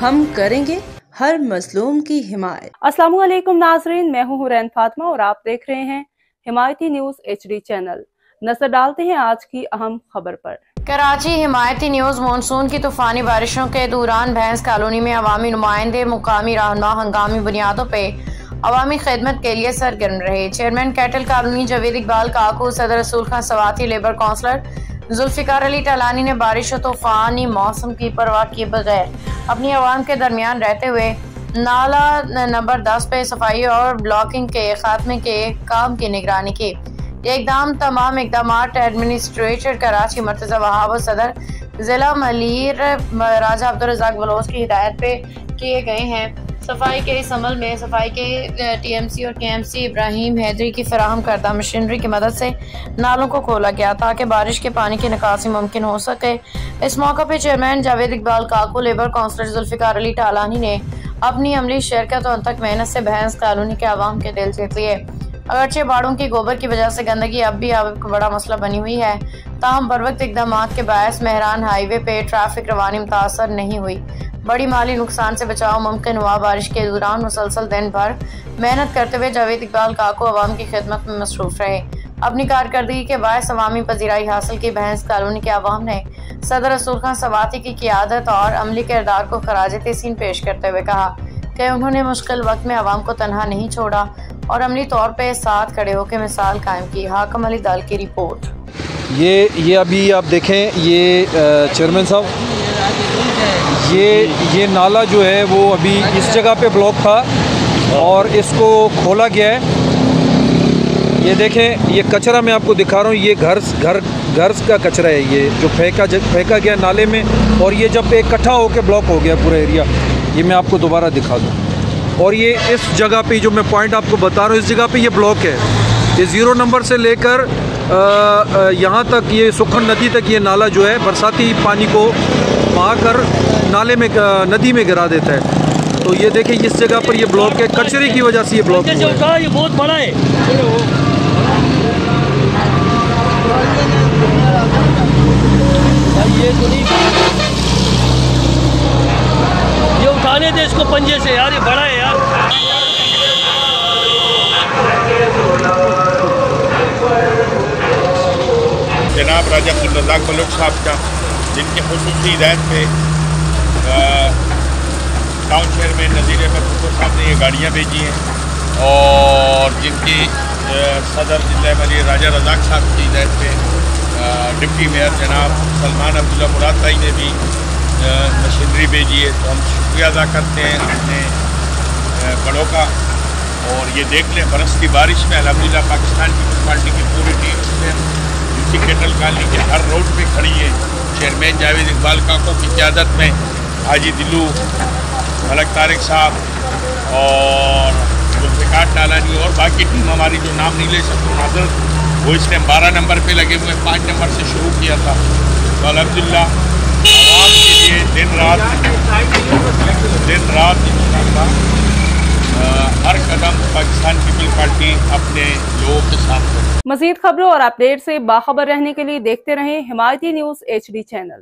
हम करेंगे हर मजलूम की हिमायत। अस्सलाम वालेकुम नाजरीन, मैं हूँ हुरैन फातिमा और आप देख रहे हैं हिमायती न्यूज HD चैनल। नजर डालते हैं आज की अहम खबर पर। कराची हिमायती न्यूज। मानसून की तूफानी बारिशों के दौरान भैंस कॉलोनी में अवामी नुमाइंदे मुकामी रहनुमा हंगामी बुनियादों पे अवामी खिदमत के लिए सरगर्म रहे। Chairman cattle colony Javed Iqbal Kaku, सदर रसूल खान सवाती, लेबर काउंसलर जुल्फिकार अली टालानी ने बारिश और तूफानी मौसम की परवाह किए बगैर अपनी आवाम के दरमियान रहते हुए नाला नंबर 10 पे सफाई और ब्लॉकिंग के खात्मे के काम की निगरानी की। ये तमाम इकदाम एडमिनिस्ट्रेटर कराची मर्तजा वहाब और सदर जिला मलीर राजा अब्दुल रज़ाक बलोच की हिदायत पे किए गए हैं। सफाई के इस अमल में सफाई के TMC और KMC इब्राहिम हैदरी की फराहम करदा मशीनरी की मदद से नालों को खोला गया ताकि बारिश के पानी की निकासी मुमकिन हो सके। इस मौके पर चेयरमैन जावेद इकबाल काकू, लेबर काउंसलर जुल्फिकार अली टालानी ने अपनी अमली शिरकत और तक मेहनत से भैंस कॉलोनी के आवाम के दिल जीत लिए। अगरचे बाड़ों की गोबर की वजह से गंदगी अब भी बड़ा मसला बनी हुई है, ताहम बर वक्त इकदाम के बायस मेहरान हाईवे पे ट्रैफिक रवानी मुतासर नहीं हुई। बड़ी माली नुकसान से बचाव मुमकिन हुआ। बारिश के दौरान मुसलसल दिन भर मेहनत करते हुए जावेद इकबाल काकू अवाम की खिदमत में मसरूफ रहे। अपनी कारकर्दगी के बायस अवामी पजीराई हासिल की। भैंस कॉलोनी के अवाम ने सदर रसूल खान सवाती की क़ियादत और अमली किरदार को खराज तहसीन पेश करते हुए कहा कि उन्होंने मुश्किल वक्त में अवाम को तनहा नहीं छोड़ा और अमली तौर पे साथ खड़े होकर मिसाल कायम की। हाकम अली दाल की रिपोर्ट। ये अभी आप देखें, ये चेयरमैन साहब, ये नाला जो है वो अभी इस जगह पे ब्लॉक था और इसको खोला गया है। ये देखें, ये कचरा मैं आपको दिखा रहा हूँ, ये घर का कचरा है, ये जो फेंका गया नाले में, और ये जब इकट्ठा होकर ब्लॉक हो गया पूरा एरिया, ये मैं आपको दोबारा दिखा दूँ। और ये इस जगह पे जो मैं पॉइंट आपको बता रहा हूँ, इस जगह पे ये ब्लॉक है। ये 0 नंबर से लेकर यहाँ तक, ये सुखन नदी तक ये नाला जो है बरसाती पानी को बहाकर नाले में नदी में गिरा देता है। तो ये देखिए, इस जगह पर ये ब्लॉक है, कचरे की वजह से ये ब्लॉक है। ये बहुत बड़ा है। ये उठाने दे इसको पंजे से यार, ये बड़ा है यार। जनाब राजा अब्दुल रज़ाक बलोच साहब का, जिनके खुसूसी हिदायत पे टाउन शहर में नज़ीर अहमद खुसरो साहब ने ये गाड़ियाँ भेजी हैं, और जिनकी सदर जिला मलीर राजा रज़ाक साहब की हिदायत पे डिप्टी मेयर जनाब सलमान अब्दुल्ला मुराद भाई ने भी मशीनरी भेजी है। तो हम शुक्रिया अदा करते हैं अपने बड़ों का। और ये देख लें, बरसती बारिश में अल्हम्दुलिल्लाह पाकिस्तान पीपल्स पार्टी की पूरी टीम इसमें कैटल कॉलोनी के हर रोड पे खड़ी है। चेयरमैन जावेद इकबाल काको की क़यादत में हाजी दिलू, मलक तारिक साहब और जुल्फिकार टालानी और बाकी टीम हमारी जो नाम नहीं ले सकते हाजिर, वो इस टाइम 12 नंबर पे लगे हुए, 5 नंबर से शुरू किया था। तो अल्हम्दुलिल्लाह आवाम के लिए दिन रात हर कदम पाकिस्तान पीपल्स पार्टी अपने लोगों के साथ है। मज़ीद खबरों और अपडेट से बाखबर रहने के लिए देखते रहें हिमायती न्यूज HD चैनल।